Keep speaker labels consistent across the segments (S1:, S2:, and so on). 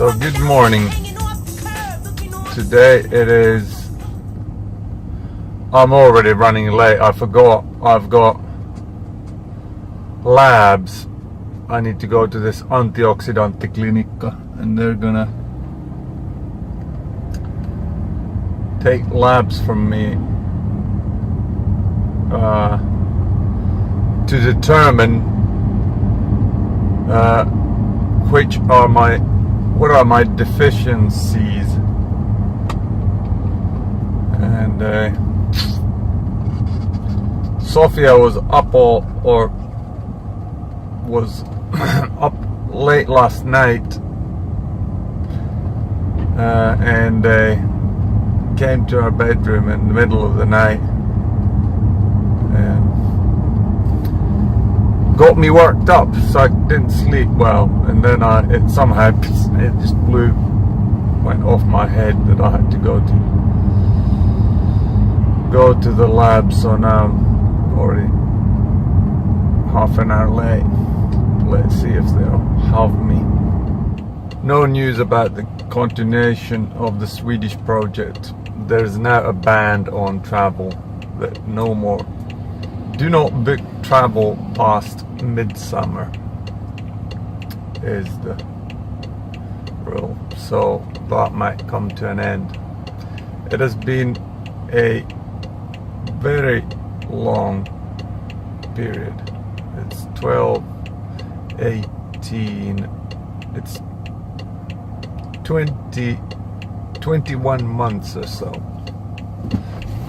S1: So good morning. Today it is, I'm already running late. I forgot I've got labs. I need to go to this antioxidantiklinikka and they're gonna take labs from me to determine what are my deficiencies, and Sophia was up was up late last night and came to our bedroom in the middle of the night and got me worked up, so I didn't sleep well, and then it just went off my head that I had to go to the lab. So now I'm already half an hour late. Let's see if they'll have me. No news about the continuation of the Swedish project. There's now a ban on travel, that no more, do not book travel past midsummer is the rule. So that might come to an end. It has been a very long period. It's 12, 18, it's 20, 21 months or so.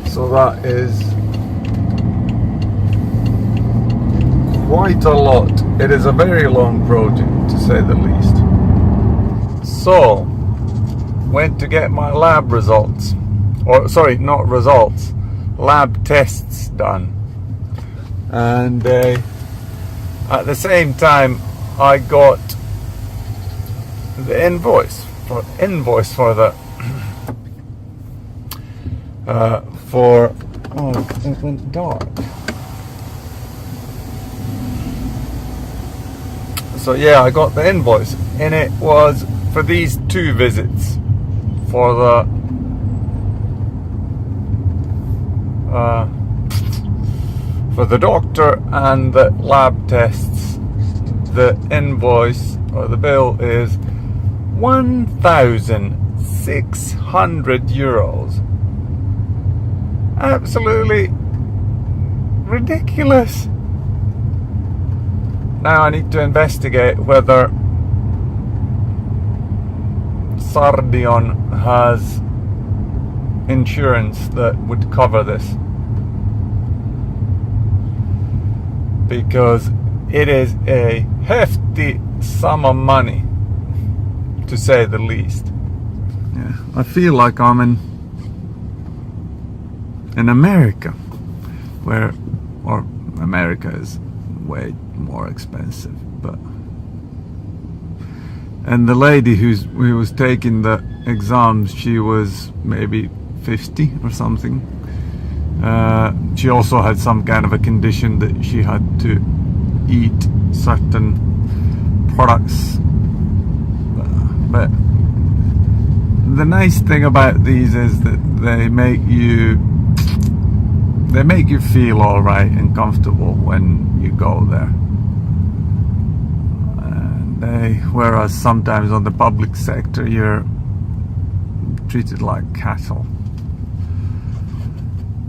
S1: So that is quite a lot. It is a very long project, to say the least. So, went to get my lab results, or sorry, not results, lab tests done, and at the same time I got the invoice for the it went dark. So yeah, I got the invoice, and it was for these 2 visits, for the doctor and the lab tests. The invoice or the bill is 1,600 euros. Absolutely ridiculous. Now I need to investigate whether Sardion has insurance that would cover this, because it is a hefty sum of money, to say the least. Yeah, I feel like I'm in America, or America is way more expensive, and the lady who was taking the exams, she was maybe 50 or something. She also had some kind of a condition that she had to eat certain products, but the nice thing about these is that they make you feel all right and comfortable when you go there. Whereas sometimes on the public sector you're treated like cattle.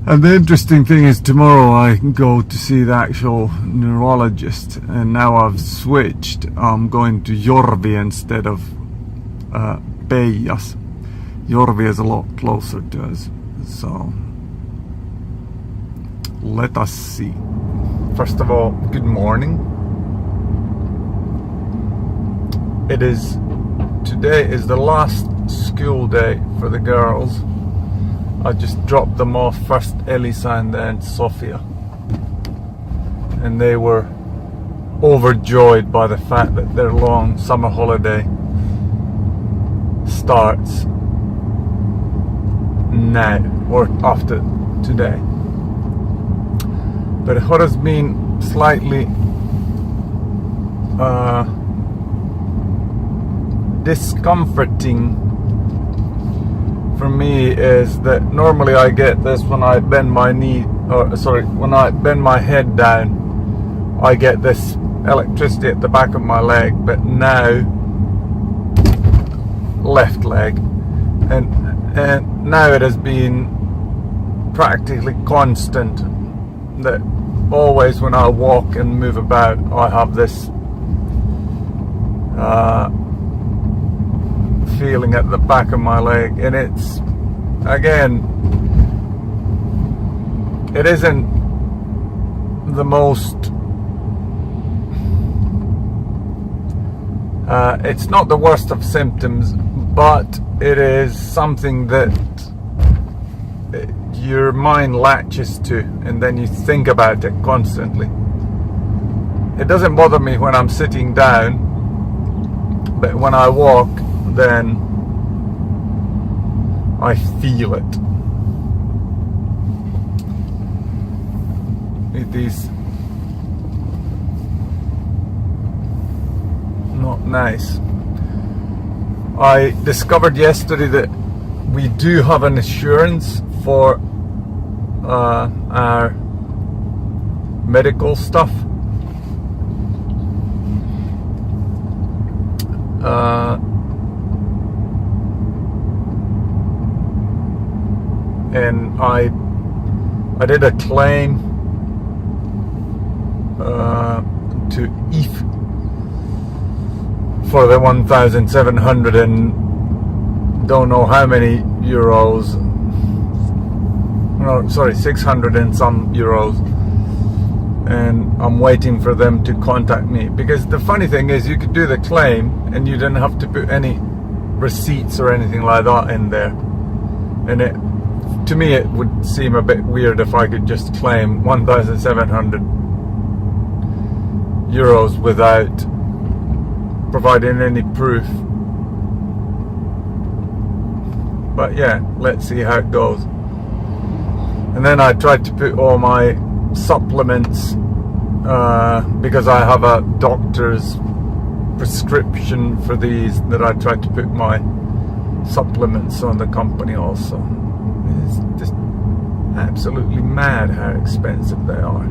S1: And the interesting thing is, tomorrow I go to see the actual neurologist, and now I've switched. I'm going to Jorvi instead of Peijas. Jorvi is a lot closer to us, so let us see. First of all, good morning. Today is the last school day for the girls. I just dropped them off, first Elisa and then Sophia, and they were overjoyed by the fact that their long summer holiday starts now, or after today. But what has been slightly discomforting for me is that normally I get this when I bend my when I bend my head down, I get this electricity at the back of my leg, but now left leg, and now it has been practically constant that always when I walk and move about I have this feeling at the back of my leg, and it's, again, it isn't the most it's not the worst of symptoms, but it is something that your mind latches to, and then you think about it constantly. It doesn't bother me when I'm sitting down, but when I walk, then I feel it. These not nice. I discovered yesterday that we do have an insurance for our medical stuff. And I did a claim to ETH for the 1,700 and don't know how many euros. No, sorry, 600 and some euros. And I'm waiting for them to contact me, because the funny thing is you could do the claim and you didn't have to put any receipts or anything like that in there. And to me it would seem a bit weird if I could just claim 1,700 euros without providing any proof. But yeah, let's see how it goes. And then I tried to put all my supplements, because I have a doctor's prescription for these, that I tried to put my supplements on the company also. It's just absolutely mad how expensive they are.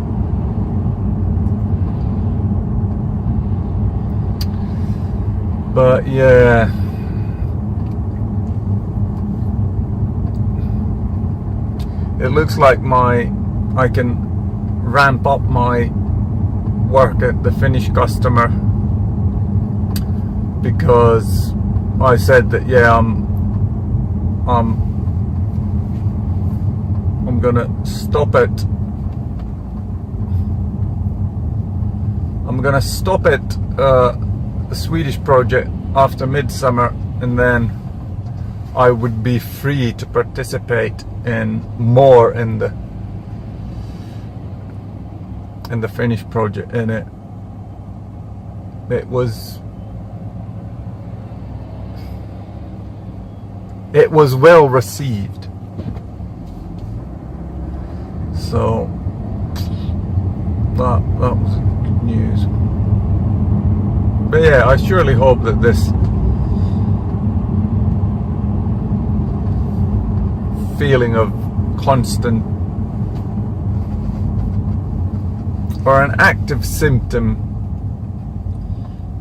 S1: But yeah, it looks like I can ramp up my work at the Finnish customer, because I said that I'm gonna stop it. I'm gonna stop it the Swedish project after midsummer, and then I would be free to participate in more in the Finnish project. And it was well received, so that was good news. But yeah, I surely hope that this feeling of constant, or an active symptom,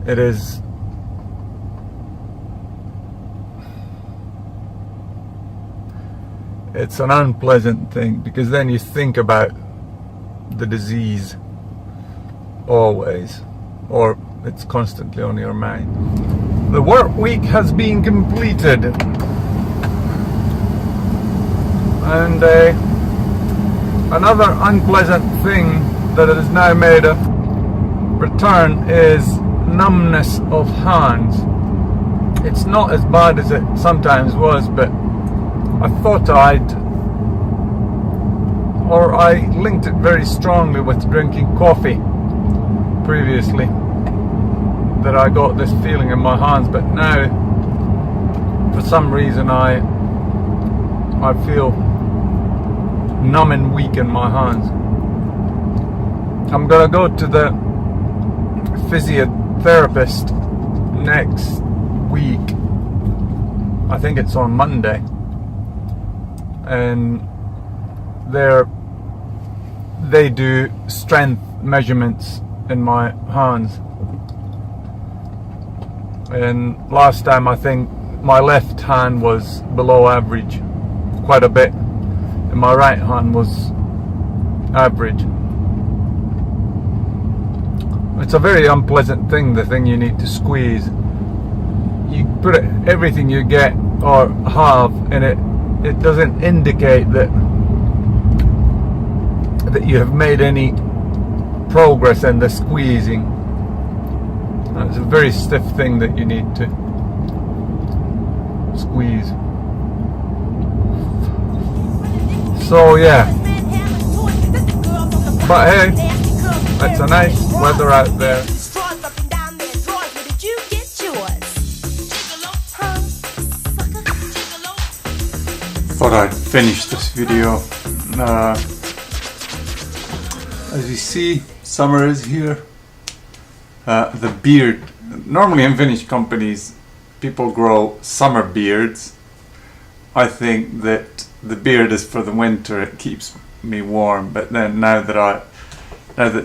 S1: it's an unpleasant thing, because then you think about the disease always, or it's constantly on your mind. The work week has been completed, and another unpleasant thing that has now made a return is numbness of hands. It's not as bad as it sometimes was, but I thought I linked it very strongly with drinking coffee previously, that I got this feeling in my hands. But now, for some reason, I feel numb and weak in my hands. I'm gonna go to the physiotherapist next week. I think it's on Monday, and they do strength measurements in my hands. And last time I think my left hand was below average quite a bit, and my right hand was average. It's a very unpleasant thing, the thing you need to squeeze. You put it, everything you get or have, and it doesn't indicate that you have made any progress in the squeezing. It's a very stiff thing that you need to squeeze. So yeah, but hey, it's a nice weather out there. Thought I'd finish this video. As you see, summer is here. The beard, normally in Finnish companies people grow summer beards. I think that the beard is for the winter, it keeps me warm, but then now that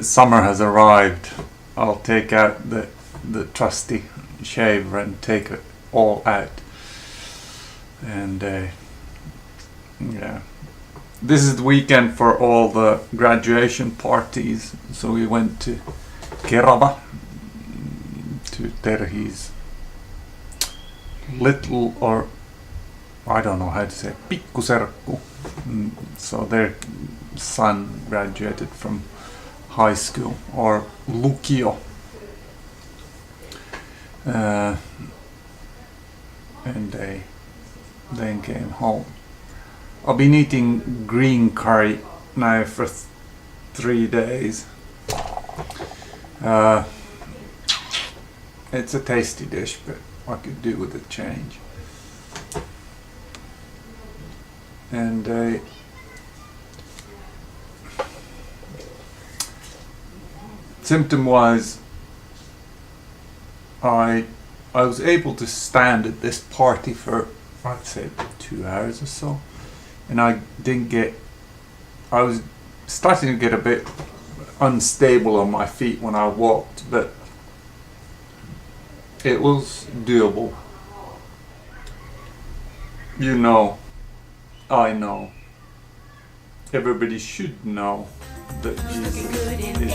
S1: summer has arrived, I'll take out the trusty shaver and take it all out. And yeah, this is the weekend for all the graduation parties, so we went to Kerava to Terhi's little, or I don't know how to say, pikkuserkku. So their son graduated from high school or lukio, and they then came home. I've been eating green curry now for 3 days. It's a tasty dish, but I could do with a change. And symptom-wise, I was able to stand at this party for, I'd say, 2 hours or so, and I was starting to get a bit unstable on my feet when I walked, but it was doable. You know, I know, everybody should know that Jesus is